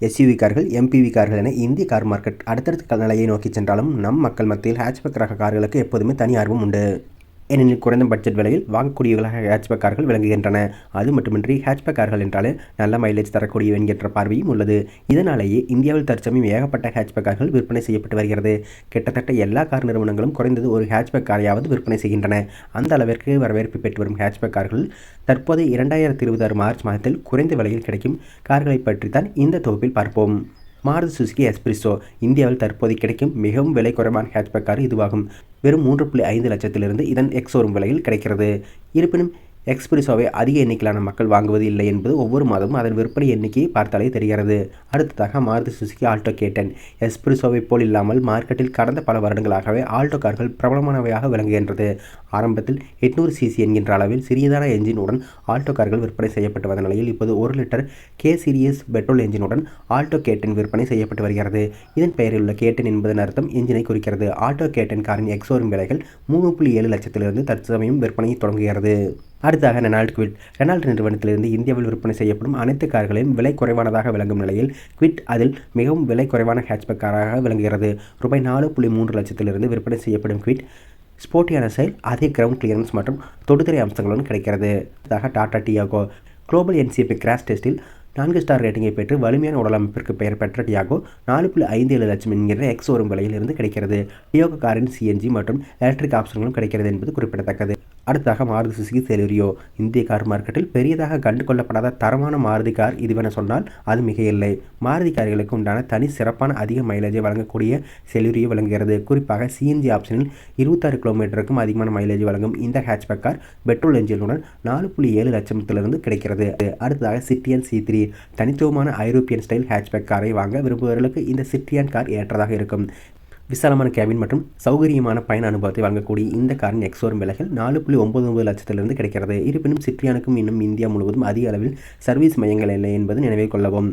SUV கார்கள், MPV கார்கள் என இந்திய கார் மார்க்கெட் அடுத்தடுத்த நிலையை நோக்கி சென்றாலும் நம் மக்கள் மத்தியில் ஹேட்ச்பேக் ரக கார்களுக்கு எப்போதுமே தனி ஆர்வம் உண்டு. ஏனெனில் குறைந்த பட்ஜெட் விலையில் வாங்கக்கூடியவர்களாக ஹேட்ச்பேக் கார்கள் விளங்குகின்றன. அது மட்டுமின்றி ஹேட்ச்பேக் கார்கள் என்றாலே நல்ல மைலேஜ் தரக்கூடிய என்கின்ற பார்வையும் உள்ளது. இதனாலேயே இந்தியாவில் தற்சமயம் ஏகப்பட்ட ஹேட்ச்பேக் கார்கள் விற்பனை செய்யப்பட்டு வருகிறது. கிட்டத்தட்ட எல்லா கார் நிறுவனங்களும் குறைந்தது ஒரு ஹேட்ச்பேக் காரையாவது விற்பனை செய்கின்றன. அந்த அளவிற்கு வரவேற்பு பெற்று வரும் ஹேட்ச்பேக் கார்கள் தற்போது 2026 மார்ச் மாதத்தில் குறைந்த விலையில் கிடைக்கும் கார்களை பற்றித்தான் இந்த தொகுப்பில் பார்ப்போம். மாருதி சுசுகி எஸ்பிரிசோ இந்தியாவில் தற்போது கிடைக்கும் மிகவும் விலை குறைவான ஹேட்ச்பேக் கார் இதுவாகும். வெறும் 3.5 லட்சத்திலிருந்து இதன் எக்ஸோரூம் விலையில் கிடைக்கிறது. இருப்பினும் எக்ஸ்பிரிசோவை அதிக எண்ணிக்கையிலான மக்கள் வாங்குவது இல்லை என்பது ஒவ்வொரு மாதமும் அதன் விற்பனை எண்ணிக்கையை பார்த்தாலே தெரிகிறது. அடுத்ததாக மாருதி சுசுகி ஆல்டோ K10 எஸ்பிரிசோவை போல் இல்லாமல் மார்க்கெட்டில் கடந்த பல வருடங்களாகவே ஆல்டோ கார்கள் பிரபலமானவையாக விளங்குகின்றது. ஆரம்பத்தில் 800 சிசி என்கின்ற அளவில் சிறியதான என்ஜினுடன் ஆல்டோ கார்கள் விற்பனை செய்யப்பட்டு வந்த நிலையில் இப்போது 1 லிட்டர் K சீரியஸ் பெட்ரோல் என்ஜினுடன் ஆல்டோ K10 விற்பனை செய்யப்பட்டு வருகிறது. இதன் பெயரில் உள்ள K10 என்பதன் அர்த்தம் என்ஜினை குறிக்கிறது. ஆல்டோ K10 காரின் எக்ஸோரூம் விலைகள் 3.7 லட்சத்திலிருந்து தற்சமயம் விற்பனை தொடங்குகிறது. அடுத்ததாக ரெனால்ட் குவிட். ரெனால்ட் நிறுவனத்திலிருந்து இந்தியாவில் விற்பனை செய்யப்படும் அனைத்து கார்களையும் விலை குறைவானதாக விளங்கும் நிலையில் குவிட் அதில் மிகவும் விலை குறைவான ஹேட்ச்பேக் காராக விளங்குகிறது. ரூபாய் 4.3 லட்சத்திலிருந்து விற்பனை செய்யப்படும் குவிட் ஸ்போர்ட்டியான ஸ்டைல், அதிக கிரவுண்ட் கிளியரன்ஸ் மற்றும் தொடுதிரை அம்சங்களுடன் கிடைக்கிறது. அடுத்ததாக Tata Tiago. Global NCAP crash டெஸ்டில் 4 ஸ்டார் ரேட்டிங்கை பெற்று வலிமையான உடலமைப்பிற்கு பெயர் பெற்ற டியாகோ 4.57 லட்சம் என்கிற எக்ஸோரூம் விலையில் இருந்து கிடைக்கிறது. டியாகோ காரின் CNG மற்றும் எலக்ட்ரிக் ஆப்ஷன்களும் கிடைக்கிறது என்பது குறிப்பிடத்தக்கது. அடுத்ததாக மாருதி சுசுகி செலூரியோ. இந்திய கார் மார்க்கெட்டில் பெரியதாக கண்டு கொள்ளப்படாத தரமான மாருதி கார் இதுவென சொன்னால் அது மிக இல்லை. மாருதி கார்களுக்கு உண்டான தனி சிறப்பான அதிக மைலேஜை வழங்கக்கூடிய செலூரியோ விளங்குகிறது. குறிப்பாக CNG ஆப்ஷனில் 26 கிலோமீட்டருக்கும் அதிகமான மைலேஜ் வழங்கும் இந்த ஹேட்ச்பேக் கார் பெட்ரோல் என்ஜினுடன் 4.7 லட்சத்திலிருந்து கிடைக்கிறது. அடுத்ததாக சிட்ரியன் C3 தனித்துவமான ஐரோப்பியன் ஸ்டைல் ஹேட்ச்பேக் காரை வாங்க விரும்புபவர்களுக்கு இந்த சிட்ரியன் கார் ஏற்றதாக இருக்கும். விசாலமான கேபின் மற்றும் சௌகரியமான பயண அனுபவத்தை வழங்கக்கூடிய இந்த காரின் எக்ஸோரூம் விலைகள் 4.99 லட்சத்திலிருந்து கிடைக்கிறது. இருப்பினும் சிட்ரியானுக்கும் இன்னும் இந்தியா முழுவதும் அதிக அளவில் சர்வீஸ் மையங்கள் இல்லை என்பது நினைவில் கொள்ளவும்.